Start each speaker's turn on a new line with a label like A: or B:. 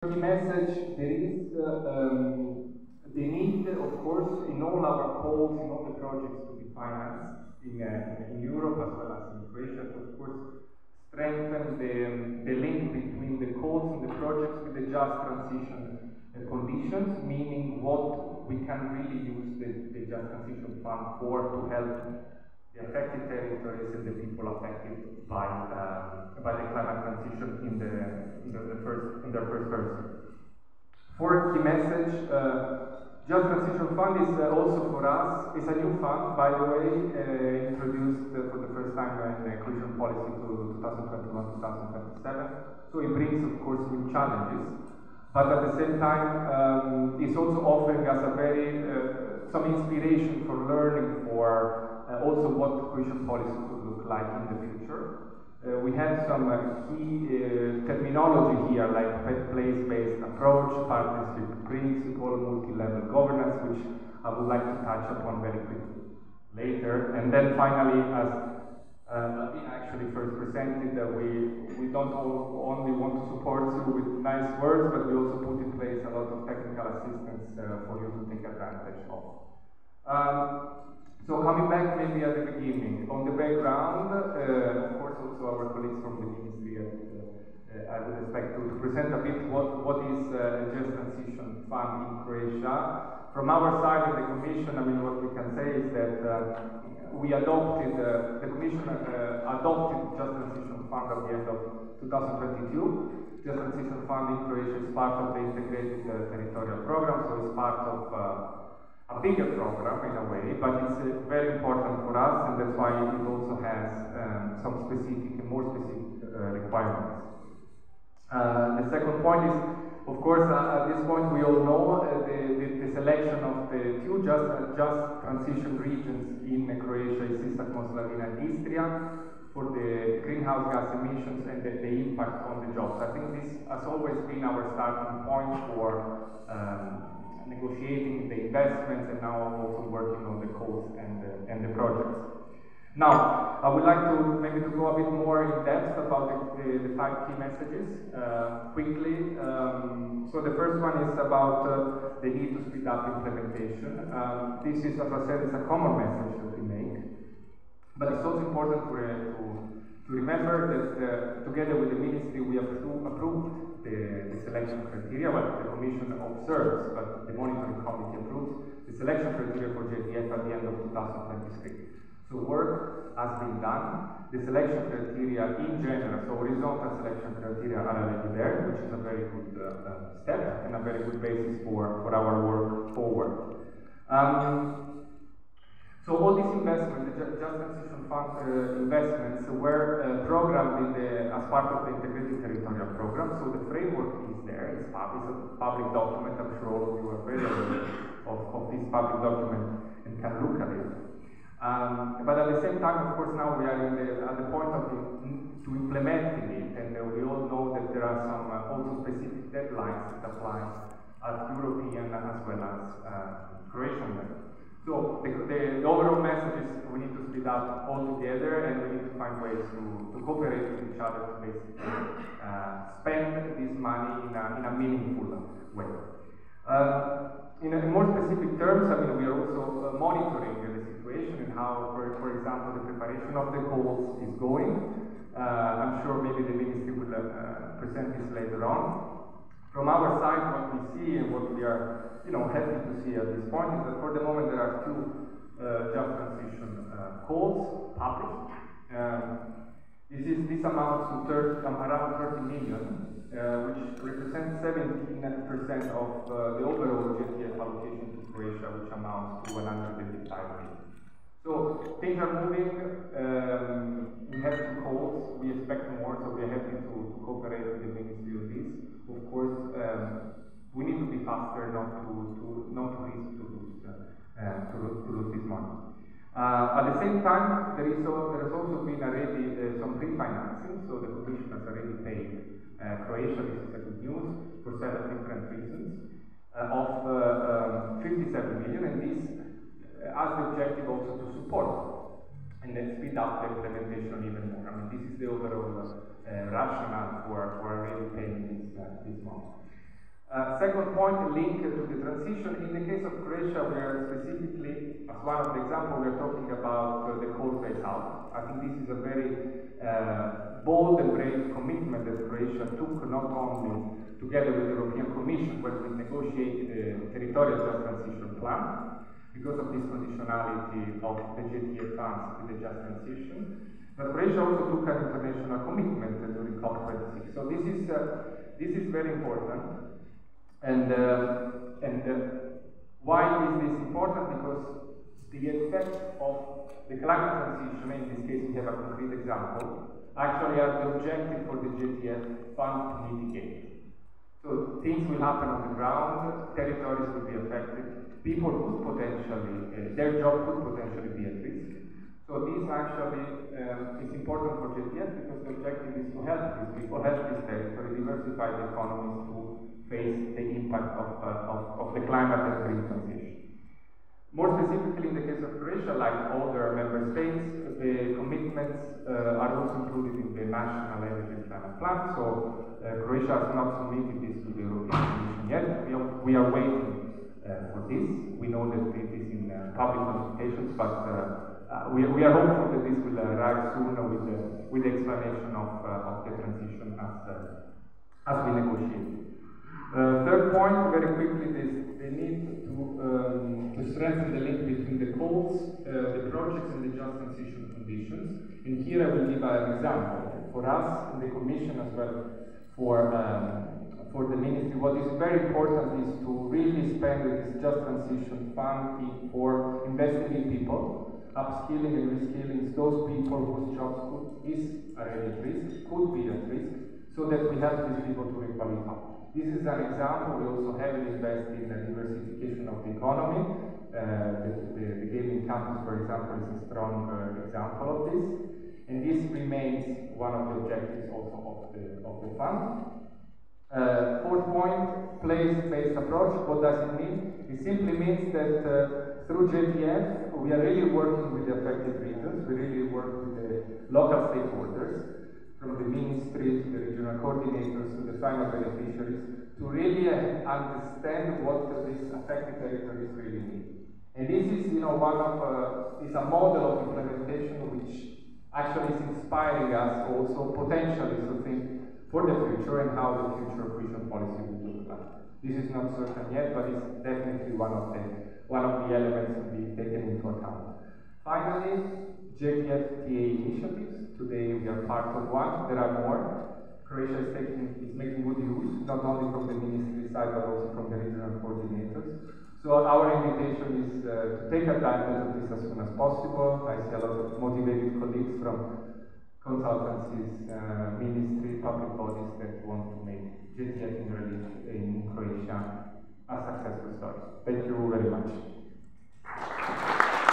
A: Key message, there is the need, of course, in all our calls, in all the projects to be financed in Europe as well as in Croatia, to, of course, strengthen the link between the calls and the projects with the just transition conditions, meaning what we can really use the Just Transition Fund for to help the affected territories and the people affected by the climate transition in their first person. Fourth key message, Just Transition Fund is also for us, is a new fund, by the way, introduced for the first time in cohesion policy to 2021-2027. So it brings, of course, new challenges, but at the same time, it's also offering us a very some inspiration for learning for also what cohesion policy could look like in the future. We have some key terminology here, like place-based approach, partnership principle, multi-level governance, which I would like to touch upon very quickly later. And then finally, as Latina actually first presented, we don't only want to support you with nice words, but we also put in place a lot of technical assistance for you to take advantage of. So coming back maybe at the beginning, on the background, of course also our colleagues from the Ministry, I would expect to present a bit what is the Just Transition Fund in Croatia. From our side in the Commission, I mean, what we can say is that we adopted, the Commission adopted Just Transition Fund at the end of 2022. Just Transition Fund in Croatia is part of the Integrated Territorial Program, so it's part of a bigger program in a way, but it's very important for us, and that's why it also has some specific, more specific requirements. The second point is, of course, at this point we all know the selection of the two just transition regions in Croatia is Sisak-Moslavina and Istria for the greenhouse gas emissions and the impact on the jobs. I think this has always been our starting point for negotiating the investments, and now also working on the calls and the projects. Now, I would like to maybe to go a bit more in depth about the 5 key messages quickly. So the first one is about the need to speed up implementation. This is, as I said, is a common message that we make, but it's also important to remember that together with the Ministry we have approved the selection criteria. Well, the Commission observes, but the Monitoring Committee approves the selection criteria for JTF at the end of 2023. So work has been done. The selection criteria in general, so horizontal selection criteria are already there, which is a very good step and a very good basis for our work forward. So all these investments, the Just Transition Fund investments, were programmed as part of the Integrated Territorial Program. So the framework is there. It's a public document. I'm sure all of you are very aware of this public document and can look at it. But at the same time, of course, now we are at the point of implementing it, and we all know that there are some also specific deadlines that apply at European as well as Croatian level. So the overall message is we need to speed up all together, and we need to find ways to cooperate with each other to basically spend this money in a meaningful way. In more specific terms, I mean, we are also monitoring the situation and how, for example, the preparation of the calls is going. I'm sure maybe the Ministry will present this later on. From our side, what we see and what we are, happy to see at this point is that for the moment there are 2 just transition calls published. This amounts to around 30 million, which represents 17% of the overall JTF allocation to Croatia, which amounts to 185 million. So things are moving. We have 2 calls. We expect more, so we are happy to cooperate with the Ministry on this. Of course, we need to be faster, not to risk to lose this money. At the same time, there has also been already some pre-financing, so the Commission has already paid Croatia, this is a good news, for 7 different reasons, of 57 million, and this has the objective also to support and then speed up the implementation even more. I mean, this is the overall rationale for already paying this money. Second point, linked to the transition. In the case of Croatia, we are specifically, as one of the examples, we are talking about the coal phase out. I think this is a very bold and brave commitment that Croatia took, not only together with the European Commission when we negotiated the territorial just transition plan, because of this conditionality of the JTF funds with the just transition. But Croatia also took an international commitment during COP26. So this is very important. And why is this important? Because the effect of the climate transition, in this case we have a concrete example, actually are the objective for the JTF fund to mitigate. So things will happen on the ground, territories will be affected, people could potentially, their job could potentially be at risk. So this actually is important for JTF because the objective is to help these people, help this territory, diversify the economies to face the impact of the climate and green transition. More specifically, in the case of Croatia, like other member states, the commitments are also included in the National Energy and Climate Plan. So Croatia has not submitted this to the European Commission yet. We are waiting for this. We know that it is in public consultations, but we are hopeful that this will arrive soon with the explanation of the transition as we negotiate. Third point, very quickly, the need to strengthen the link between the goals, the projects, and the just transition conditions. And here I will give an example. For us in the Commission as well, for the Ministry, what is very important is to really spend this just transition fund for investing in people, upskilling and reskilling those people whose jobs is already at risk, could be at risk, so that we help these people to requalify. This is an example. We also heavily invest in the diversification of the economy. The gaming campus, for example, is a strong example of this. And this remains one of the objectives also of the fund. Fourth point, place-based approach. What does it mean? It simply means that through JTF, we are really working with the affected regions. We really work with the local stakeholders, from the ministry to the regional coordinators to the final beneficiaries, to really understand what these affected territories really need. And this is, is a model of implementation which actually is inspiring us also potentially to think for the future and how the future of cohesion policy will look like. This is not certain yet, but it's definitely one of the elements to be taken into account. Finally, JTF TA initiatives. Today we are part of one. There are more. Croatia is making good use, not only from the ministry side, but also from the regional coordinators. So our invitation is to take advantage of this as soon as possible. I see a lot of motivated colleagues from consultancies, ministry, public bodies that want to make JTF in Croatia a successful story. Thank you very much.